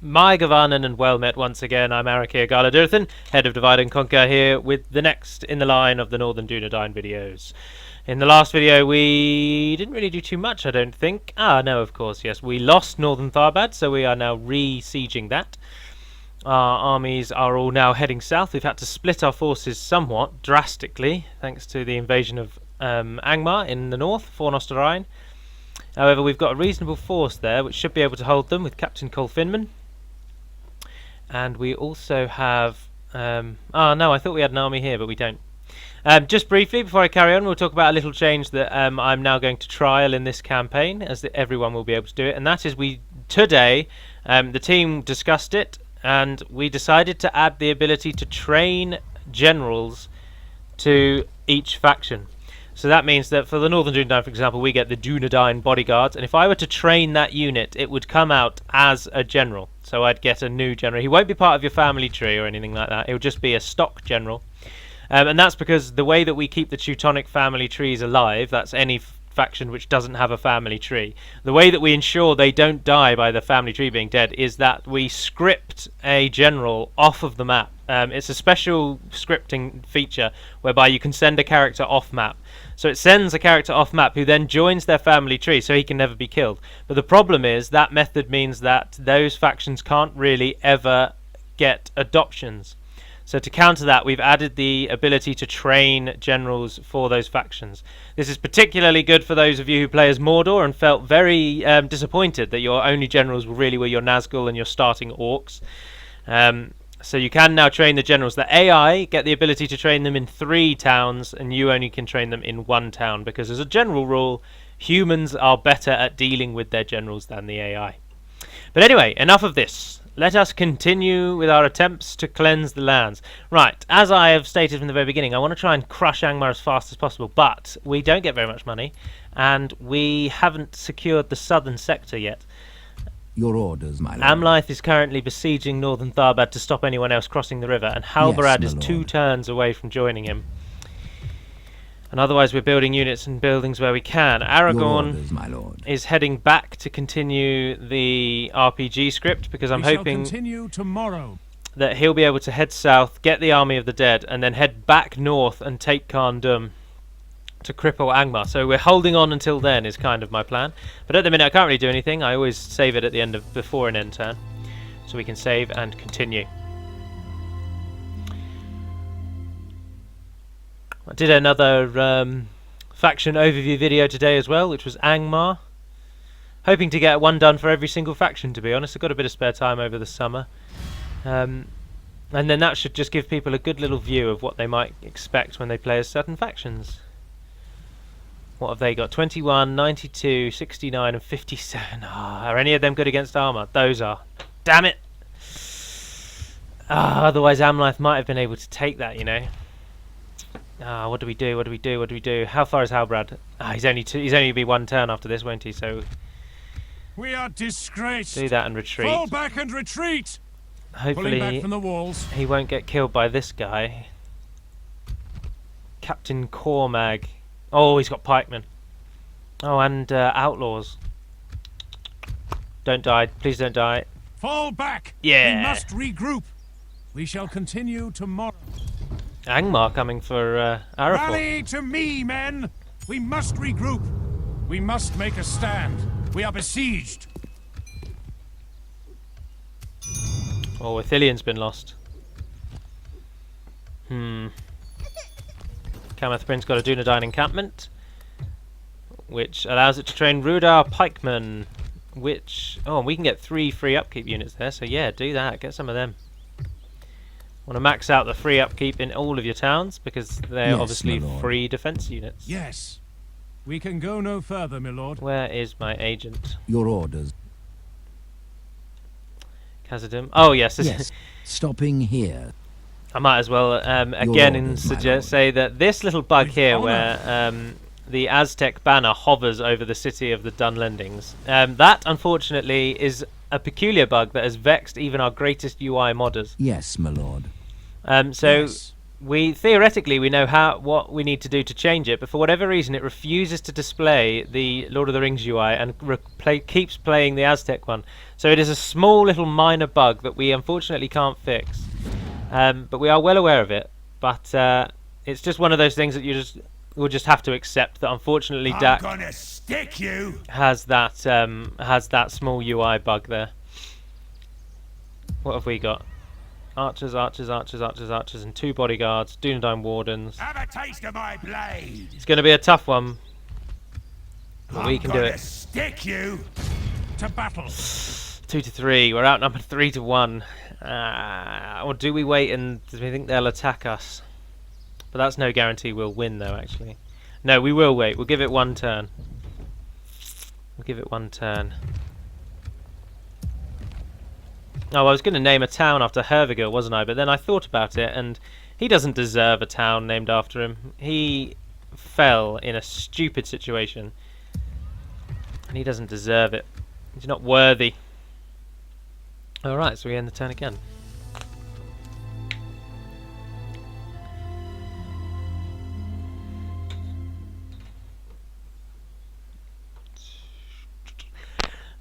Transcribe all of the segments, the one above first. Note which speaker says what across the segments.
Speaker 1: My Gavanen and well met once again. I'm Arakir Galadurthan, head of Divide and Conquer, here with the next in the line of the Northern Dúnedain videos. In the last video we didn't really do too much, I don't think. No, of course, yes. We lost Northern Tharbad, so we are now re-sieging that. Our armies are all now heading south. We've had to split our forces somewhat, drastically, thanks to the invasion of Angmar in the north, Fornost. However, we've got a reasonable force there, which should be able to hold them with Captain Cole Finman. And we also have... no, I thought we had an army here, but we don't. Just briefly, before I carry on, we'll talk about a little change that I'm now going to trial in this campaign, as everyone will be able to do it. And that is, today, the team discussed it, and we decided to add the ability to train generals to each faction. So that means that for the Northern Dúnedain, for example, we get the Dúnedain bodyguards, and if I were to train that unit, it would come out as a general. So I'd get a new general. He won't be part of your family tree or anything like that. It would just be a stock general. And that's because the way that we keep the Teutonic family trees alive, that's any faction which doesn't have a family tree, the way that we ensure they don't die by the family tree being dead is that we script a general off of the map. It's a special scripting feature whereby you can send a character off map. So it sends a character off map who then joins their family tree, so he can never be killed. But the problem is that method means that those factions can't really ever get adoptions. So to counter that, we've added the ability to train generals for those factions. This is particularly good for those of you who play as Mordor and felt very disappointed that your only generals really were your Nazgul and your starting orcs. So you can now train the generals. The AI get the ability to train them in 3 towns, and you only can train them in 1 town, because as a general rule, humans are better at dealing with their generals than the AI. But anyway, enough of this. Let us continue with our attempts to cleanse the lands. Right, as I have stated from the very beginning, I want to try and crush Angmar as fast as possible, but we don't get very much money, and we haven't secured the southern sector yet.
Speaker 2: Your orders, my lord.
Speaker 1: Amlith is currently besieging Northern Tharbad to stop anyone else crossing the river, and Halbarad is 2 turns away from joining him. And otherwise we're building units and buildings where we can. Aragorn is heading back to continue the RPG script, because I'm hoping that he'll be able to head south, get the Army of the Dead, and then head back north and take Carn Dum to cripple Angmar. So we're holding on until then is kind of my plan. But at the minute I can't really do anything. I always save it at the end of before an end turn, so we can save and continue. I did another faction overview video today as well, which was Angmar. Hoping to get one done for every single faction, to be honest. I've got a bit of spare time over the summer. And then that should just give people a good little view of what they might expect when they play as certain factions. What have they got? 21, 92, 69 and 57. Are any of them good against armour? Those are. Damn it! Otherwise Amlith might have been able to take that, you know. What do we do? What do we do? What do we do? How far is Halbrad? He's only be 1 turn after this, won't he? So
Speaker 3: we are disgraced.
Speaker 1: Do that and retreat.
Speaker 3: Fall back and retreat.
Speaker 1: Hopefully
Speaker 3: back from the walls.
Speaker 1: He won't get killed by this guy. Captain Cormag. Oh, he's got pikemen. Oh, and outlaws. Don't die. Please don't die.
Speaker 3: Fall back.
Speaker 1: Yeah.
Speaker 3: We must regroup. We shall continue tomorrow.
Speaker 1: Angmar coming for Arathor.
Speaker 3: Rally to me, men! We must regroup. We must make a stand. We are besieged.
Speaker 1: Oh, Ithilion's been lost. Camath Bryn's got a Dúnedain encampment, which allows it to train Rudar pikemen, which... Oh, we can get 3 free upkeep units there, so yeah, do that. Get some of them. Want to max out the free upkeep in all of your towns, because they're obviously free defense units.
Speaker 3: Yes. We can go no further, my lord.
Speaker 1: Where is my agent?
Speaker 2: Your orders.
Speaker 1: Khazad-dûm. Oh, yes.
Speaker 2: Yes. Stopping here.
Speaker 1: I might as well again say that this little bug here where the Aztec banner hovers over the city of the Dunlendings, that unfortunately is a peculiar bug that has vexed even our greatest UI modders.
Speaker 2: Yes, my lord.
Speaker 1: Yes. theoretically we know what we need to do to change it, but for whatever reason it refuses to display the Lord of the Rings UI and keeps playing the Aztec one. So it is a small little minor bug that we unfortunately can't fix, but we are well aware of it. But it's just one of those things that we'll just have to accept that unfortunately Dak has that small UI bug there. What have we got? Archers, archers, archers, archers, archers, and 2 bodyguards, Dúnedain wardens.
Speaker 3: Have a taste of my blade.
Speaker 1: It's going to be a tough one, but we can do it.
Speaker 3: Stick you to battle.
Speaker 1: 2 to 3. We're outnumbered 3 to 1. Or do we wait and do we think they'll attack us? But that's no guarantee we'll win, though. Actually, no, we will wait. We'll give it 1 turn. We'll give it 1 turn. Oh, I was going to name a town after Hervigil, wasn't I? But then I thought about it, and he doesn't deserve a town named after him. He fell in a stupid situation, and he doesn't deserve it. He's not worthy. Alright, so we end the turn again.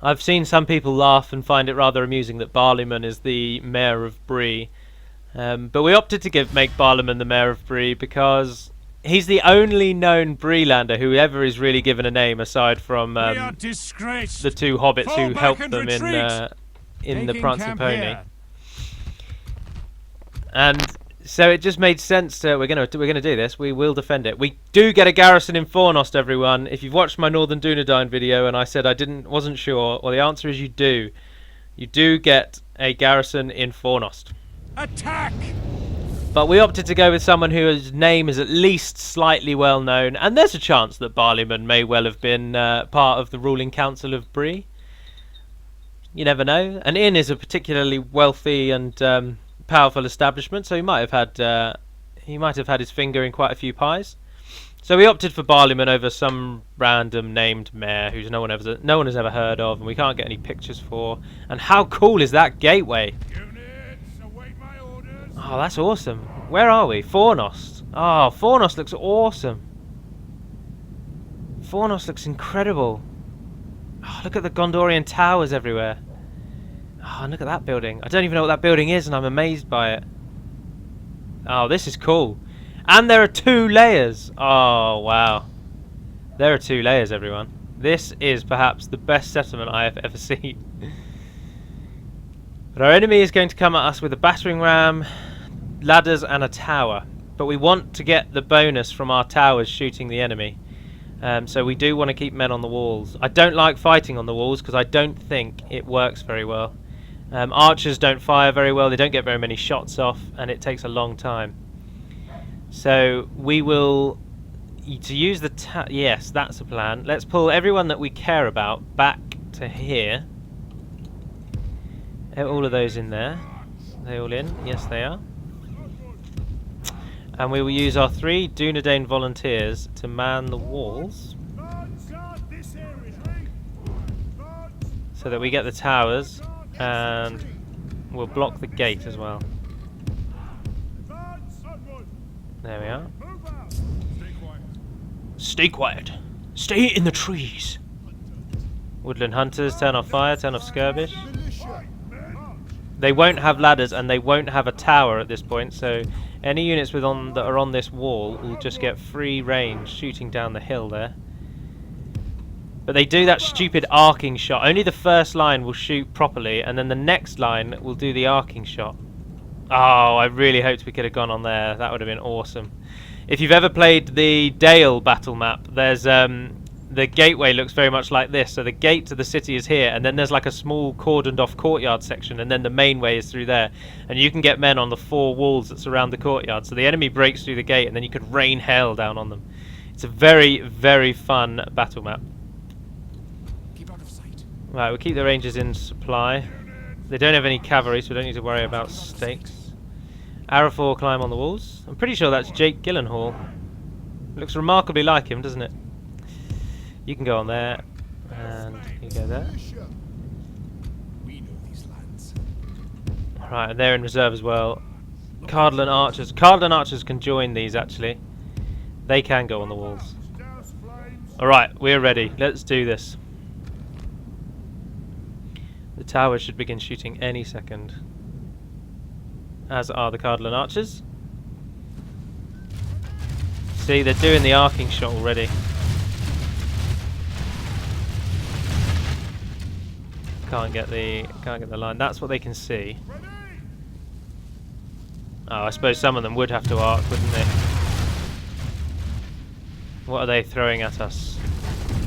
Speaker 1: I've seen some people laugh and find it rather amusing that Barleyman is the mayor of Bree, but we opted to make Barleyman the mayor of Bree because he's the only known Breelander who ever is really given a name aside from the 2 hobbits who helped them in the Prancing Pony. And so it just made sense to we're gonna do this. We will defend it. We do get a garrison in Fornost, everyone. If you've watched my Northern Dúnedain video and I said I wasn't sure, well, the answer is you do. You do get a garrison in Fornost.
Speaker 3: Attack!
Speaker 1: But we opted to go with someone whose name is at least slightly well known, and there's a chance that Barleyman may well have been part of the ruling council of Bree. You never know. An inn is a particularly wealthy and powerful establishment, so he might have had his finger in quite a few pies. So we opted for Barleyman over some random named mayor who no one has ever heard of, and we can't get any pictures for. And how cool is that gateway?
Speaker 3: Units, await my orders.
Speaker 1: Oh, that's awesome. Where are we? Fornost. Oh, Fornost looks awesome. Fornost looks incredible. Oh, look at the Gondorian towers everywhere. Oh, look at that building. I don't even know what that building is, and I'm amazed by it. Oh, this is cool. And there are 2 layers. Oh, wow. There are 2 layers, everyone. This is perhaps the best settlement I have ever seen. But our enemy is going to come at us with a battering ram, ladders, and a tower. But we want to get the bonus from our towers shooting the enemy. So we do want to keep men on the walls. I don't like fighting on the walls because I don't think it works very well. Archers don't fire very well, they don't get very many shots off, and it takes a long time. So we will use the yes, that's a plan. Let's pull everyone that we care about back to here. All of those in there. Are they all in? Yes, they are. And we will use our 3 Dúnedain volunteers to man the walls, so that we get the towers, and we'll block the gate as well. There we are. Stay quiet. Stay in the trees. Woodland hunters, turn off fire, turn off skirmish. They won't have ladders and they won't have a tower at this point, so any units that are on this wall will just get free range shooting down the hill there. But they do that stupid arcing shot. Only the first line will shoot properly, and then the next line will do the arcing shot. Oh, I really hoped we could have gone on there. That would have been awesome. If you've ever played the Dale battle map, there's the gateway looks very much like this. So the gate to the city is here, and then there's like a small cordoned off courtyard section, and then the main way is through there. And you can get men on the 4 walls that surround the courtyard. So the enemy breaks through the gate, and then you could rain hell down on them. It's a very, very fun battle map. Right, we'll keep the rangers in supply. They don't have any cavalry, so we don't need to worry about stakes. Arafor climb on the walls. I'm pretty sure that's Jake Gyllenhaal. Looks remarkably like him, doesn't it? You can go on there, and you go there. Right, and they're in reserve as well. Cardinal archers. Cardinal archers can join these, actually. They can go on the walls. Alright, we're ready. Let's do this. The tower should begin shooting any second. As are the Cardinal archers. See, they're doing the arcing shot already. Can't get the line. That's what they can see. Oh, I suppose some of them would have to arc, wouldn't they? What are they throwing at us?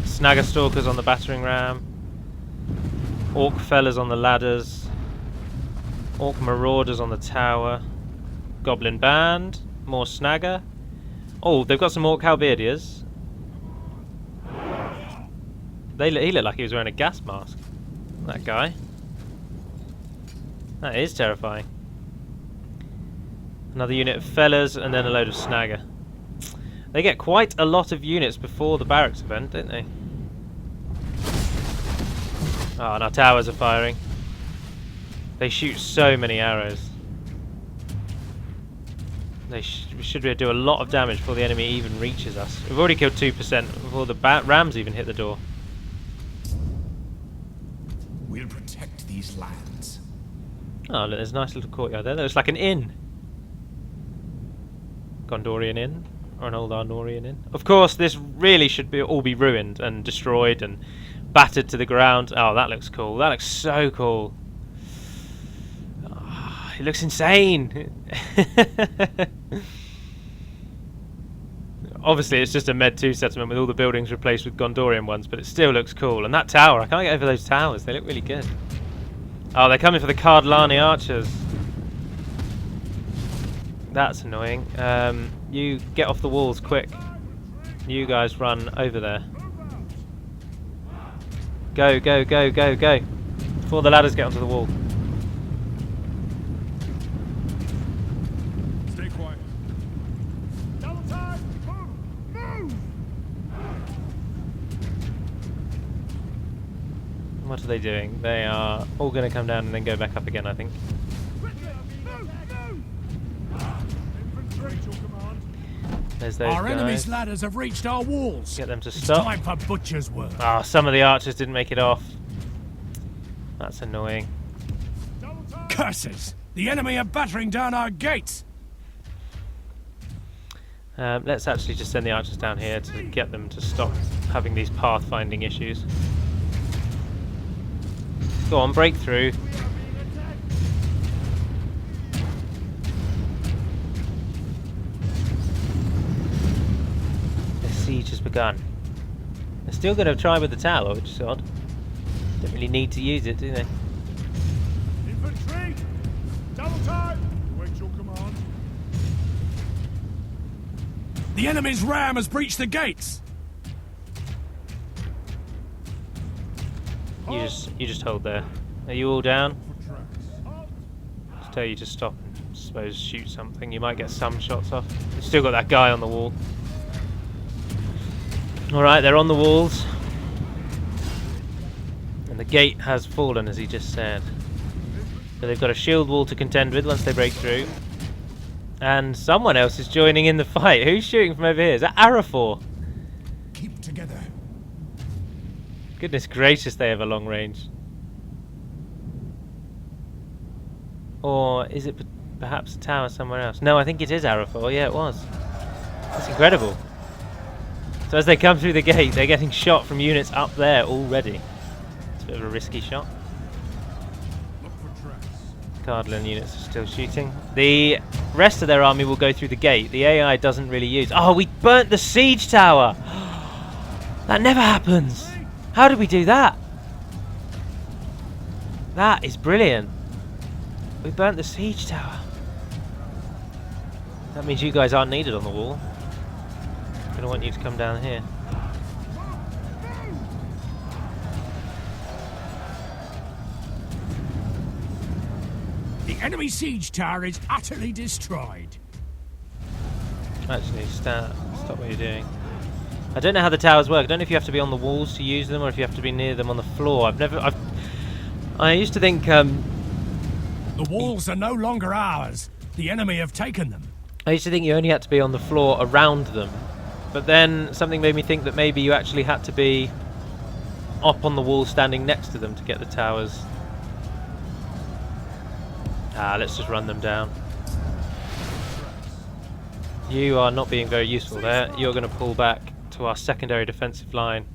Speaker 1: Snagger stalkers on the battering ram. Orc fellas on the ladders. Orc marauders on the tower. Goblin band. More snagger. Oh, they've got some orc halberdiers. He looked like he was wearing a gas mask. That guy. That is terrifying. Another unit of fellas and then a load of snagger. They get quite a lot of units before the barracks event, don't they? Oh, and our towers are firing. They shoot so many arrows. We should be able to do a lot of damage before the enemy even reaches us. We've already killed 2% before the rams even hit the door.
Speaker 3: We'll protect these lands.
Speaker 1: Oh, look, there's a nice little courtyard there. There's like an inn. Gondorian inn. Or an old Arnorian inn. Of course, this really should all be ruined and destroyed and battered to the ground. Oh, that looks cool. That looks so cool. Oh, it looks insane. Obviously, it's just a Med 2 settlement with all the buildings replaced with Gondorian ones, but it still looks cool. And that tower, I can't get over those towers. They look really good. Oh, they're coming for the Cardlani archers. That's annoying. You get off the walls quick. You guys run over there. Go, go, go, go, go. Before the ladders get onto the wall.
Speaker 3: Stay quiet. Double time. Move.
Speaker 1: What are they doing? They are all going to come down and then go back up again, I think. There's those
Speaker 3: Our
Speaker 1: guys.
Speaker 3: enemy's ladders have reached our walls.
Speaker 1: Get them to
Speaker 3: It's
Speaker 1: stop.
Speaker 3: time for butcher's work.
Speaker 1: Ah, some of the archers didn't make it off. That's annoying.
Speaker 3: Curses! The enemy are battering down our gates.
Speaker 1: Let's actually just send the archers down here to get them to stop having these pathfinding issues. Go on, break through. The siege has begun. They're still going to try with the tower, which is odd. Don't really need to use it, do they?
Speaker 3: Infantry! Double time! Wait your command. The enemy's ram has breached the gates.
Speaker 1: You just hold there. Are you all down? Just tell you to stop and suppose shoot something. You might get some shots off. You've still got that guy on the wall. Alright, they're on the walls. And the gate has fallen, as he just said. So they've got a shield wall to contend with once they break through. And someone else is joining in the fight. Who's shooting from over here? Is that Arafor?
Speaker 3: Keep together.
Speaker 1: Goodness gracious, they have a long range. Or is it perhaps a tower somewhere else? No, I think it is Arafor. Yeah, it was. That's incredible. So as they come through the gate, they're getting shot from units up there already. It's a bit of a risky shot.
Speaker 3: Look for tracks.
Speaker 1: Cardinal units are still shooting. The rest of their army will go through the gate. The AI doesn't really use... Oh, we burnt the siege tower! That never happens! How did we do that? That is brilliant. We burnt the siege tower. That means you guys aren't needed on the wall. I'm going to want you to come down here.
Speaker 3: The enemy siege tower is utterly destroyed.
Speaker 1: Actually, stop what you're doing. I don't know how the towers work. I don't know if you have to be on the walls to use them or if you have to be near them on the floor. I used to think...
Speaker 3: The walls are no longer ours. The enemy have taken them.
Speaker 1: I used to think you only had to be on the floor around them, but then something made me think that maybe you actually had to be up on the wall standing next to them to get the towers. Let's just run them down. You are not being very useful there. You're going to pull back to our secondary defensive line.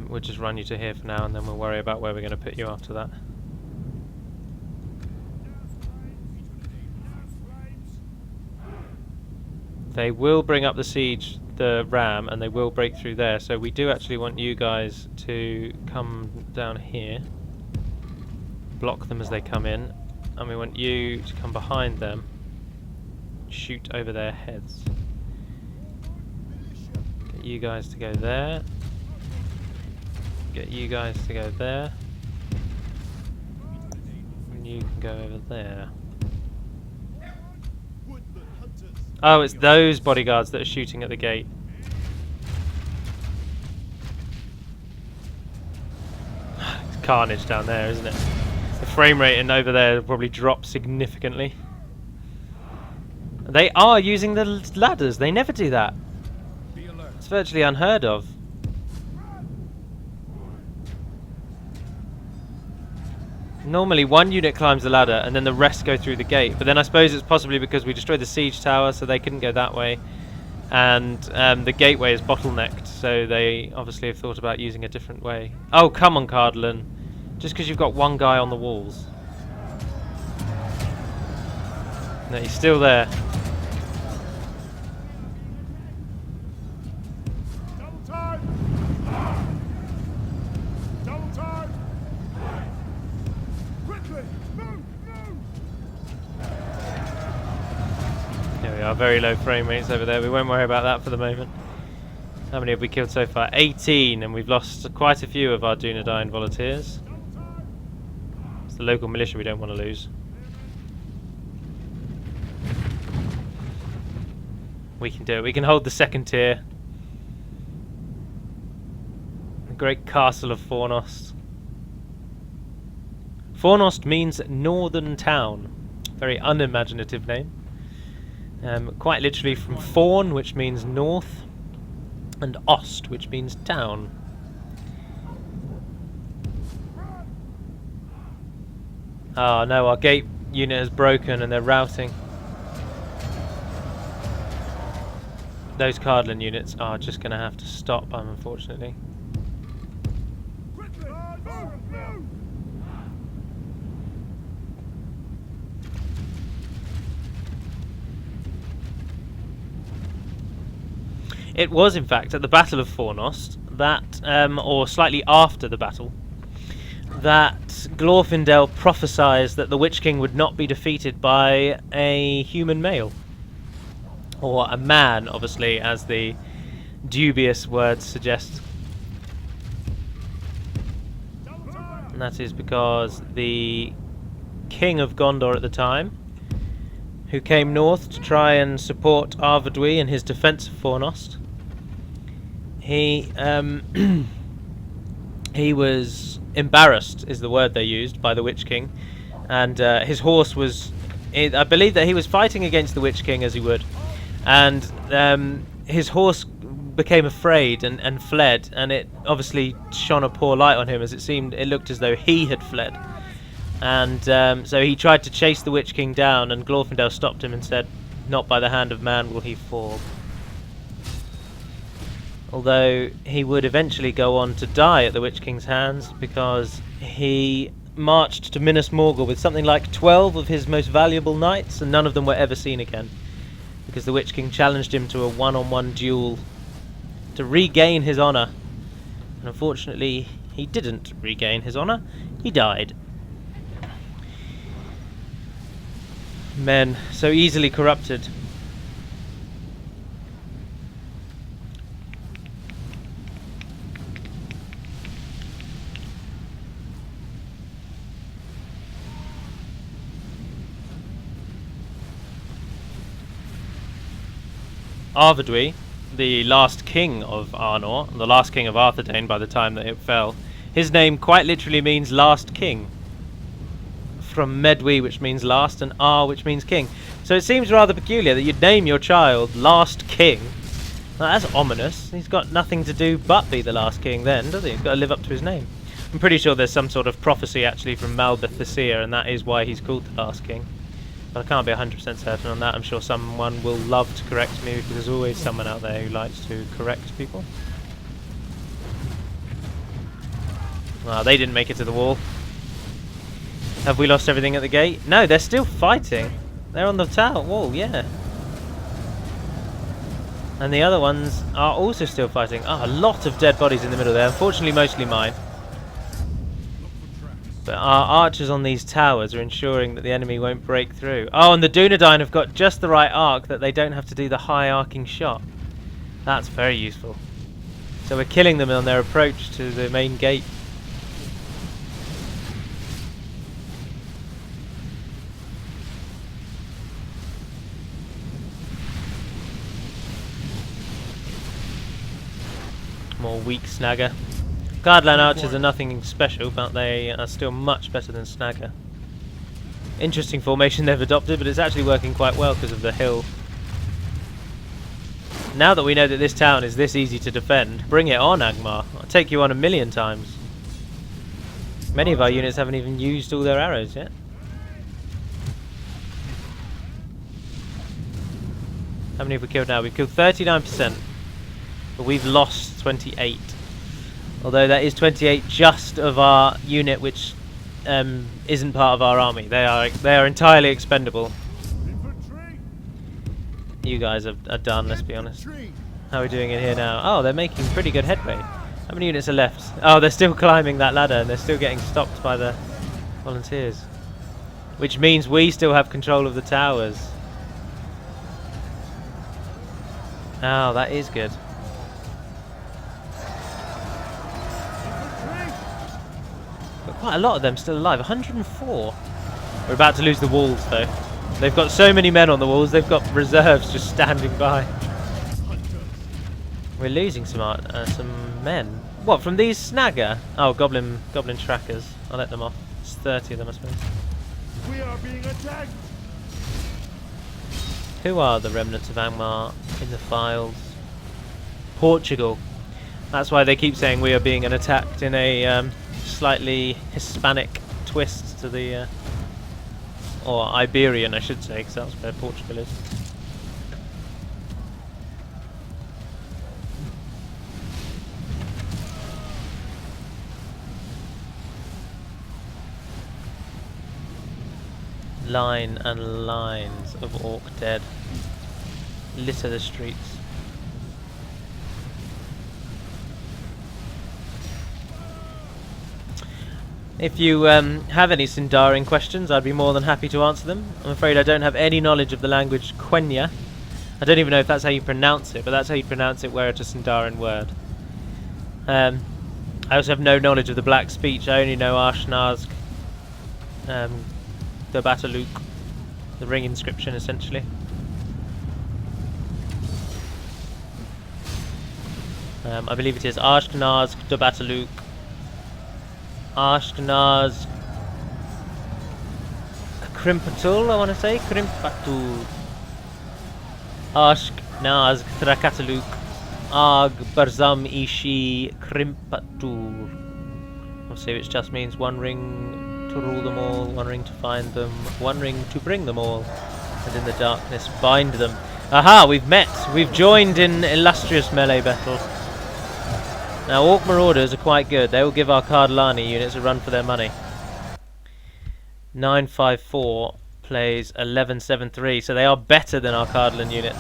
Speaker 1: We'll just run you to here for now, and then we'll worry about where we're going to put you after that. They will bring up the siege, the ram, and they will break through there, so we do actually want you guys to come down here, block them as they come in, and we want you to come behind them, shoot over their heads. Get you guys to go there, get you guys to go there, and you can go over there. Oh, it's those bodyguards that are shooting at the gate. It's carnage down there, isn't it? The frame rate in over there will probably drop significantly. They are using the ladders. They never do that. It's virtually unheard of. Normally one unit climbs the ladder and then the rest go through the gate, but then I suppose it's possibly because we destroyed the siege tower, so they couldn't go that way, and the gateway is bottlenecked, so they obviously have thought about using a different way. Oh, come on, Cardlin. Just because you've got one guy on the walls. No, he's still there. Very low frame rates over there. We won't worry about that for the moment. How many have we killed so far? 18, and we've lost quite a few of our Dúnedain volunteers. It's the local militia we don't want to lose. We can do it. We can hold the second tier. The great castle of Fornost. Fornost means northern town. Very unimaginative name. Quite literally from Forn, which means north, and Ost, which means town. Oh no, our gate unit has broken and they're routing. Those Cardlin units are just going to have to stop, unfortunately. It was, in fact, at the Battle of Fornost that, or slightly after the battle, that Glorfindel prophesied that the Witch King would not be defeated by a human male. Or a man, obviously, as the dubious words suggest. And that is because the King of Gondor at the time, who came north to try and support Arvedui in his defence of Fornost, he was embarrassed, is the word they used, by the Witch King, and his horse was, I believe that he was fighting against the Witch King as he would, and his horse became afraid and fled, and it obviously shone a poor light on him, as it looked as though he had fled, and so he tried to chase the Witch King down, and Glorfindel stopped him and said, "Not by the hand of man will he fall." Although he would eventually go on to die at the Witch King's hands, because he marched to Minas Morgul with something like 12 of his most valuable knights, and none of them were ever seen again, because the Witch King challenged him to a one-on-one duel to regain his honour. And unfortunately, he didn't regain his honour. He died. Men so easily corrupted. Arvedui, the last king of Arnor, the last king of Arthedain by the time that it fell, his name quite literally means last king. from Medwi, which means last, and R, which means king. So it seems rather peculiar that you'd name your child Last King. Now, that's ominous. He's got nothing to do but be the last king then, does he? He's got to live up to his name. I'm pretty sure there's some sort of prophecy actually from Malbeth the Seer, and that is why he's called the last king. But I can't be 100% certain on that. I'm sure someone will love to correct me, because there's always someone out there who likes to correct people. Well, they didn't make it to the wall. Have we lost everything at the gate? No, they're still fighting. They're on the tower wall, yeah. And the other ones are also still fighting. Oh, a lot of dead bodies in the middle there. Unfortunately, mostly mine. But our archers on these towers are ensuring that the enemy won't break through. Oh, and the Dúnedain have got just the right arc that they don't have to do the high arcing shot. That's very useful. So we're killing them on their approach to the main gate. More weak snagger. Guardland archers are nothing special, but they are still much better than snagger. Interesting formation they've adopted, but it's actually working quite well because of the hill. Now that we know that this town is this easy to defend, bring it on, Angmar. I'll take you on 1,000,000 times. Many of our units haven't even used all their arrows yet. How many have we killed now? We've killed 39%. But we've lost 28. Although that is 28 just of our unit, which isn't part of our army. They are entirely expendable. You guys are done, let's be honest. How are we doing in here now? Oh, they're making pretty good headway. How many units are left? Oh, they're still climbing that ladder, and they're still getting stopped by the volunteers. Which means we still have control of the towers. Oh, that is good. Quite a lot of them still alive. 104. We're about to lose the walls though. They've got so many men on the walls, they've got reserves just standing by. We're losing some men. What, from these snagger? Oh, goblin trackers. I'll let them off. It's 30 of them, I suppose.
Speaker 3: We are being attacked.
Speaker 1: Who are the remnants of Angmar in the files? Portugal. That's why they keep saying we are being attacked in a slightly Hispanic twist to the or Iberian, I should say, because that's where Portugal is. Line and lines of orc dead litter the streets. If you have any Sindarin questions, I'd be more than happy to answer them. I'm afraid I don't have any knowledge of the language Quenya. I don't even know if that's how you pronounce it, but that's how you pronounce it where it's a Sindarin word. I also have no knowledge of the Black Speech. I only know Arshnazg, the Bataluk, the ring inscription essentially. I believe it is Arshnazg, the Bataluk, Ashkenaz Krimpatul, I want to say. Krimpatul. Ashkenaz Trakataluk Ag Barzam Ishi Krimpatur. I'll say which just means one ring to rule them all, one ring to find them, one ring to bring them all, and in the darkness bind them. Aha, we've met! We've joined in illustrious melee battle. Now, Orc Marauders are quite good. They will give our Cardalani units a run for their money. 954 plays 1173, so they are better than our Cardalan units.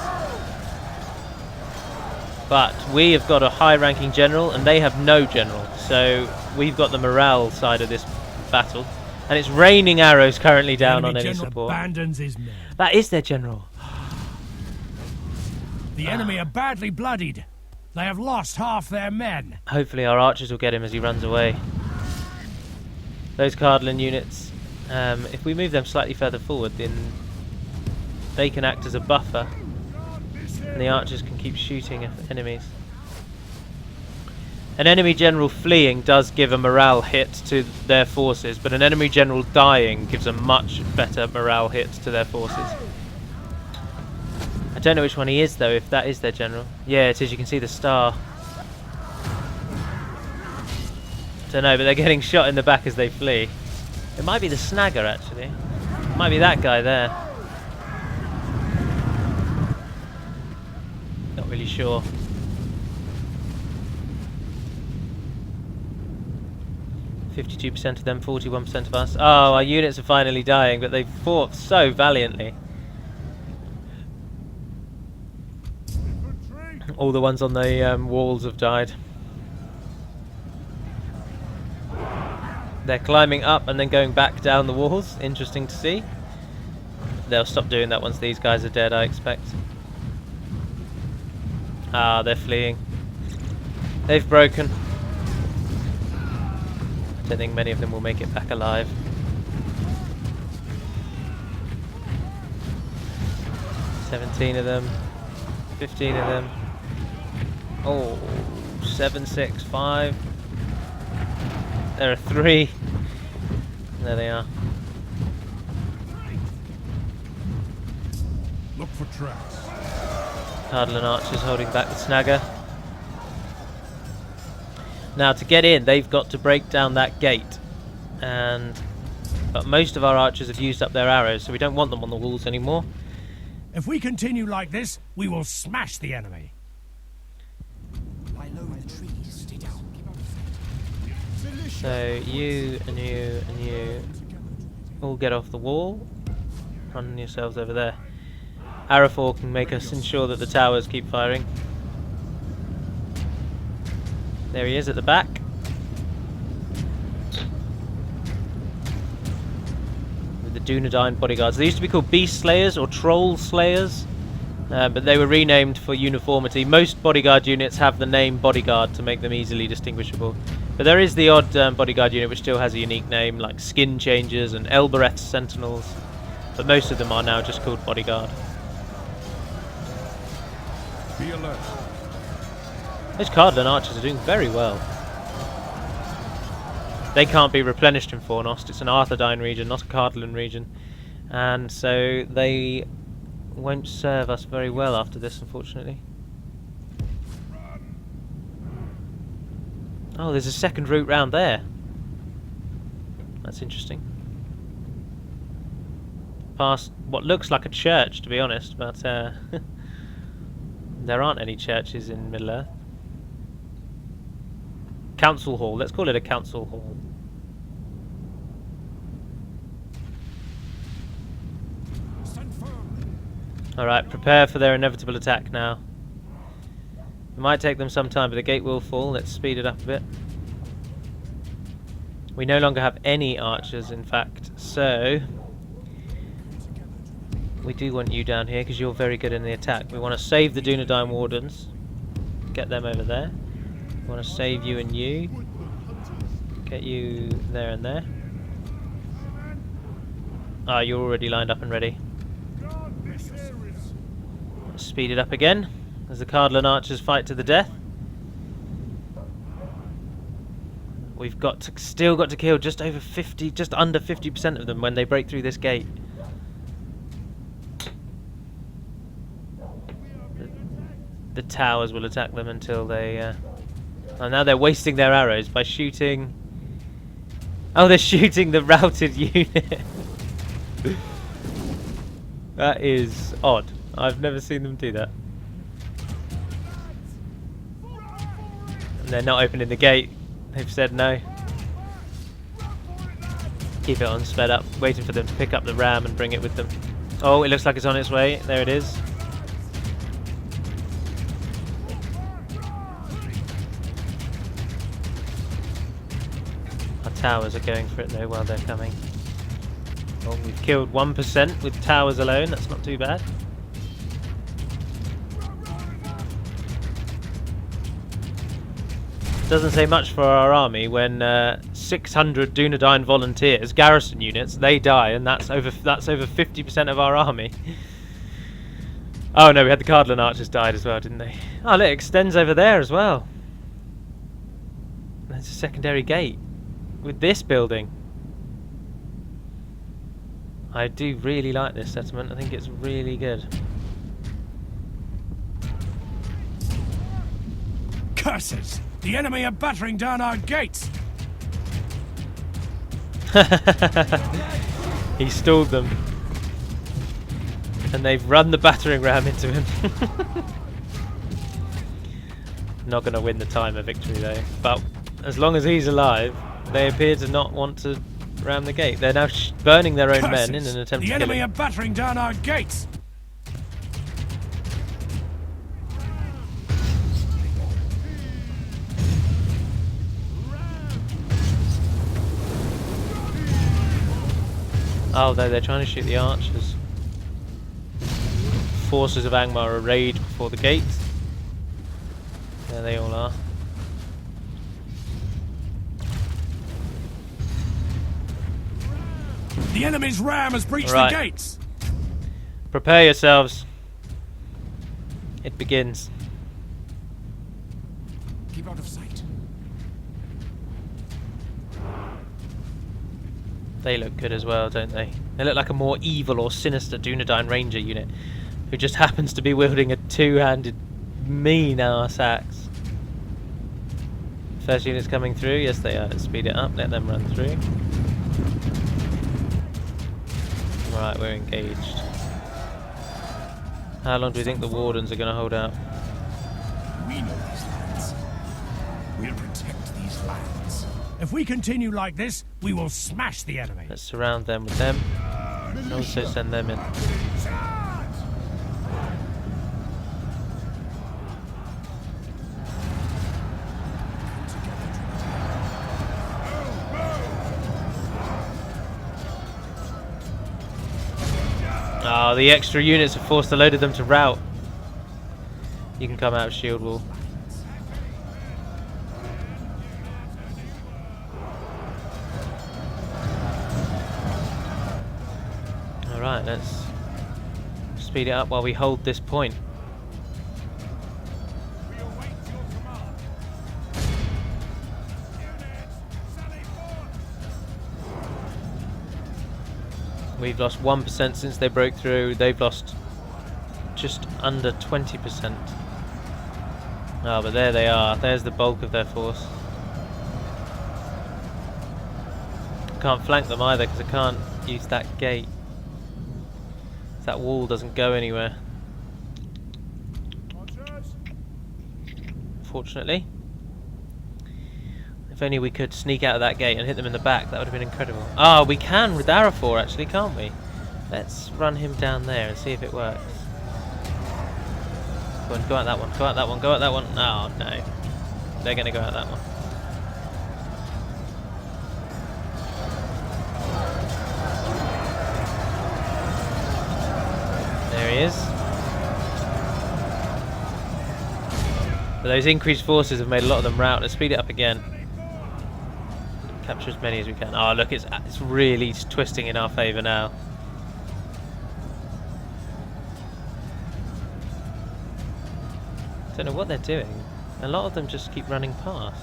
Speaker 1: But we have got a high-ranking general, and they have no general. So we've got the morale side of this battle, and it's raining arrows currently down on any support.
Speaker 3: Abandons his men.
Speaker 1: That is their general.
Speaker 3: The enemy are badly bloodied. They have lost half their men.
Speaker 1: Hopefully our archers will get him as he runs away. Those Cardalan units, if we move them slightly further forward, then they can act as a buffer, and the archers can keep shooting at enemies. An enemy general fleeing does give a morale hit to their forces, but an enemy general dying gives a much better morale hit to their forces. I don't know which one he is though, if that is their general. Yeah, it is, you can see the star. Don't know, but they're getting shot in the back as they flee. It might be the snagger actually. It might be that guy there. Not really sure. 52% of them, 41% of us. Oh, our units are finally dying, but they fought so valiantly. All the ones on the walls have died. They're climbing up and then going back down the walls. Interesting to see. They'll stop doing that once these guys are dead, I expect. Ah, they're fleeing. They've broken. I don't think many of them will make it back alive. "17 of them, 15 of them. Oh, 7, 6, 5. There are 3. There they are.
Speaker 3: Look for traps.
Speaker 1: Cardinal archers holding back the snagger. Now to get in, they've got to break down that gate, but most of our archers have used up their arrows, so we don't want them on the walls anymore.
Speaker 3: If we continue like this, we will smash the enemy.
Speaker 1: So you and you and you all get off the wall. Run yourselves over there. Arafor can make us ensure that the towers keep firing. There he is at the back. With the Dúnedain bodyguards. They used to be called Beast Slayers or Troll Slayers, but they were renamed for uniformity. Most bodyguard units have the name bodyguard to make them easily distinguishable. But there is the odd bodyguard unit which still has a unique name, like Skin Changers and Elbereth Sentinels. But most of them are now just called bodyguard.
Speaker 3: Be alert.
Speaker 1: Those Cardinal archers are doing very well. They can't be replenished in Fornost. It's an Arthedain region, not a Cardinal region. And so they won't serve us very well after this, unfortunately. Oh, there's a second route round there. That's interesting. Past what looks like a church, to be honest, but there aren't any churches in Middle-earth. Council Hall. Let's call it a Council Hall. Alright, prepare for their inevitable attack now. It might take them some time, but the gate will fall. Let's speed it up a bit. We no longer have any archers, in fact, so we do want you down here because you're very good in the attack. We want to save the Dúnedain wardens. Get them over there. We want to save you and you. Get you there and there. Ah, you're already lined up and ready. Speed it up again as the Cardinal archers fight to the death. We've still got to kill just under 50% of them when they break through this gate. The towers will attack them until they... Oh, now they're wasting their arrows by shooting... Oh, they're shooting the routed unit. That is odd. I've never seen them do that. And they're not opening the gate. They've said no. Keep it on, sped up, waiting for them to pick up the ram and bring it with them. Oh, it looks like it's on its way. There it is. Our towers are going for it though while they're coming. Well, we've killed 1% with towers alone. That's not too bad. Doesn't say much for our army when 600 Dúnedain volunteers, garrison units, they die, and that's over 50% of our army. Oh no, we had the Cardinal archers died as well, didn't they? Oh look, it extends over there as well. There's a secondary gate with this building. I do really like this settlement. I think it's really good.
Speaker 3: Curses! The enemy are battering down our gates!
Speaker 1: He stalled them. And they've run the battering ram into him. Not going to win the timer victory though. But as long as he's alive, they appear to not want to ram the gate. They're now burning their own
Speaker 3: Curses!
Speaker 1: men in an attempt
Speaker 3: the
Speaker 1: to kill
Speaker 3: enemy
Speaker 1: him.
Speaker 3: are battering down our gates!
Speaker 1: Oh, they're trying to shoot the archers. Forces of Angmar are arrayed before the gate. There they all are.
Speaker 3: The enemy's ram has breached
Speaker 1: Right.
Speaker 3: the gates!
Speaker 1: Prepare yourselves. It begins.
Speaker 3: Keep out of sight.
Speaker 1: They look good as well, don't they? They look like a more evil or sinister Dúnedain Ranger unit who just happens to be wielding a two-handed mean-ass axe. First unit's coming through. Yes, they are. Let's speed it up. Let them run through. Right, we're engaged. How long do we think the Wardens are going to hold out?
Speaker 3: We know these lands. We'll protect these lands. If we continue like this, we will smash the enemy.
Speaker 1: Let's surround them with them. And also send them in. Oh, the extra units have forced a load of them to rout. You can come out of shield wall. Alright, let's speed it up while we hold this point. We've lost 1% since they broke through. They've lost just under 20%. Oh, but there they are. There's the bulk of their force. Can't flank them either because I can't use that gate. That wall doesn't go anywhere. Fortunately. If only we could sneak out of that gate and hit them in the back, that would have been incredible. Ah, we can with Arafor actually, can't we? Let's run him down there and see if it works. Go on, go out that one, go out that one, go out that one. Oh no. They're going to go out that one. There he is. But those increased forces have made a lot of them rout. Let's speed it up again. Capture as many as we can. Oh look, it's really twisting in our favour now. Don't know what they're doing. A lot of them just keep running past.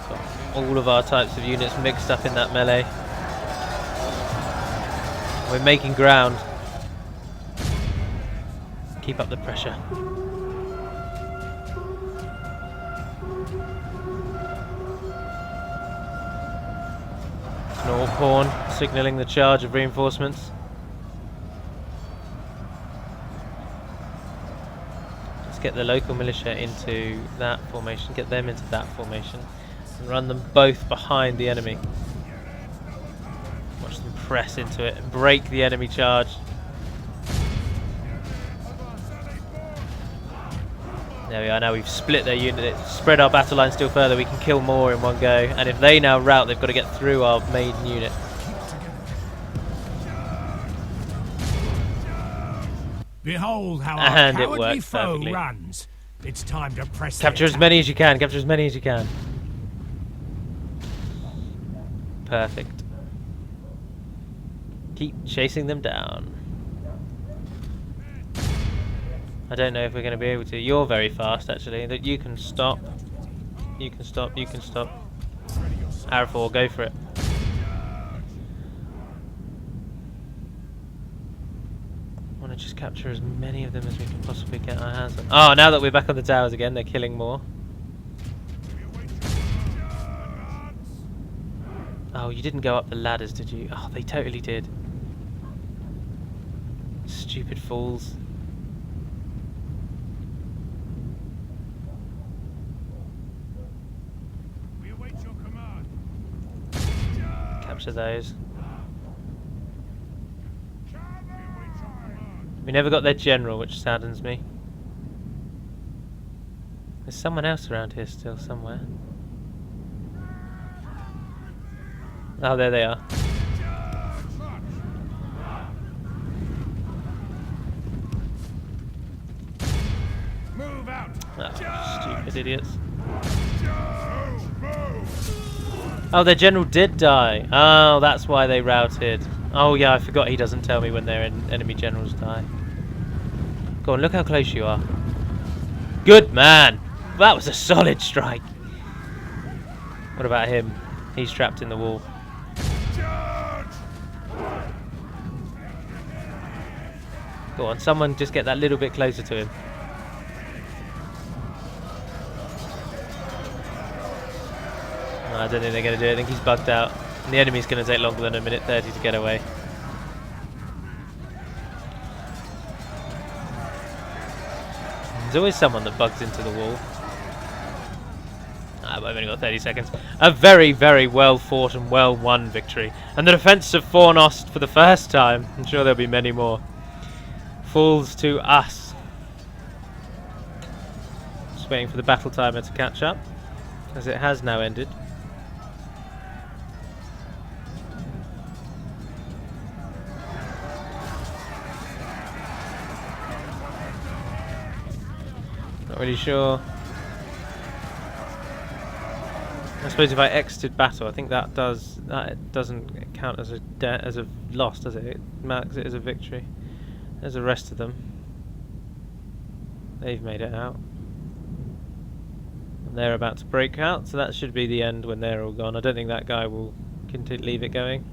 Speaker 1: Got all of our types of units mixed up in that melee. We're making ground. Keep up the pressure. Horn signalling the charge of reinforcements. Let's get the local militia into that formation, get them into that formation, and run them both behind the enemy. Watch them press into it and break the enemy charge. There we are, now we've split their unit, spread our battle line still further, we can kill more in one go, and if they now rout, they've got to get through our main unit.
Speaker 3: Behold how our
Speaker 1: And it
Speaker 3: cowardly
Speaker 1: worked
Speaker 3: foe
Speaker 1: perfectly.
Speaker 3: runs. It's time to press the
Speaker 1: Capture as
Speaker 3: attack.
Speaker 1: many as you can, capture as many as you can. Perfect. Keep chasing them down. I don't know if we're going to be able to. You're very fast, actually. That you can stop. You can stop. You can stop. Arrow 4, go for it. I want to just capture as many of them as we can possibly get our hands on. Oh, now that we're back on the towers again, they're killing more. Oh, you didn't go up the ladders, did you? Oh, they totally did. Stupid fools.
Speaker 3: We await your command.
Speaker 1: Capture those. We never got their general, which saddens me. There's someone else around here still, somewhere. Oh, there they are.
Speaker 3: Move out.
Speaker 1: Oh, stupid idiots. Oh, their general did die. Oh, that's why they routed. Oh yeah, I forgot he doesn't tell me when their enemy generals die. Go on, look how close you are. Good man! That was a solid strike. What about him? He's trapped in the wall. Go on, someone just get that little bit closer to him. No, I don't think they're going to do it. I think he's bugged out. And the enemy's going to take longer than a minute 30 to get away. There's always someone that bugs into the wall. I've only got 30 seconds. A very, very well fought and well won victory. And the defence of Fornost for the first time. I'm sure there'll be many more. Falls to us. Just waiting for the battle timer to catch up, as it has now ended. Not really sure. I suppose if I exited battle, I think that doesn't count as a loss, does it? It marks it as a victory. There's the rest of them. They've made it out. And they're about to break out, so that should be the end when they're all gone. I don't think that guy will leave it going.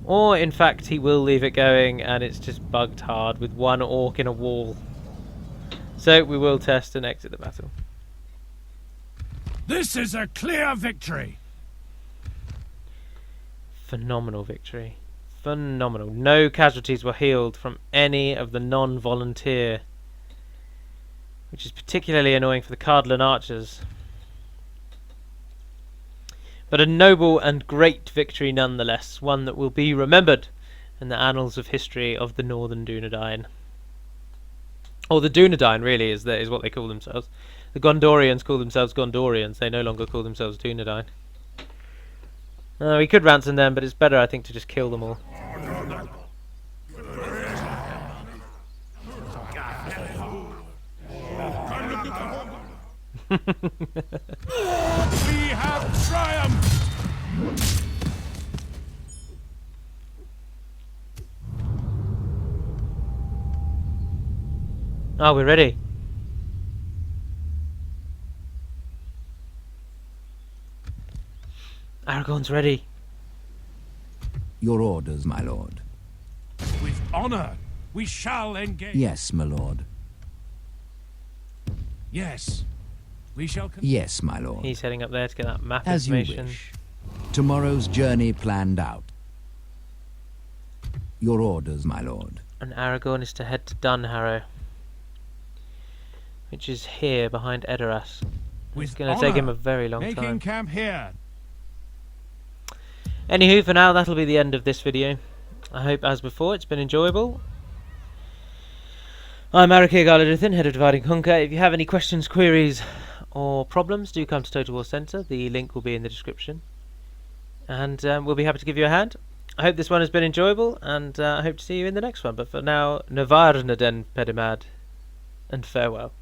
Speaker 1: Or, in fact, he will leave it going and it's just bugged hard with one orc in a wall. So, we will test and exit the battle.
Speaker 3: This is a clear victory.
Speaker 1: Phenomenal victory. Phenomenal. No casualties were healed from any of the non-volunteer, which is particularly annoying for the Cardlan archers. But a noble and great victory nonetheless, one that will be remembered in the annals of history of the Northern Dúnedain. Or the Dúnedain, really, is what they call themselves. The Gondorians call themselves Gondorians. They no longer call themselves Dúnedain. We could ransom them, but it's better, I think, to just kill them all.
Speaker 3: We have triumphed!
Speaker 1: Oh, we're ready. Aragorn's ready.
Speaker 2: Your orders, my lord.
Speaker 3: With honor, we shall engage.
Speaker 2: Yes, my lord.
Speaker 3: Yes, we shall.
Speaker 2: Yes, my lord.
Speaker 1: He's heading up there to get that map
Speaker 2: As you
Speaker 1: information.
Speaker 2: wish. Tomorrow's journey planned out. Your orders, my lord.
Speaker 1: And Aragorn is to head to Dunharrow, which is here behind Edoras. It's going to take him a very long
Speaker 3: making
Speaker 1: time.
Speaker 3: Camp here.
Speaker 1: Anywho, for now, that'll be the end of this video. I hope, as before, it's been enjoyable. I'm Galaduthin, head of Divide and Conquer. If you have any questions, queries, or problems, do come to Total War Centre. The link will be in the description. And we'll be happy to give you a hand. I hope this one has been enjoyable, and I hope to see you in the next one. But for now, Northern Dúnedain pedimad, and farewell.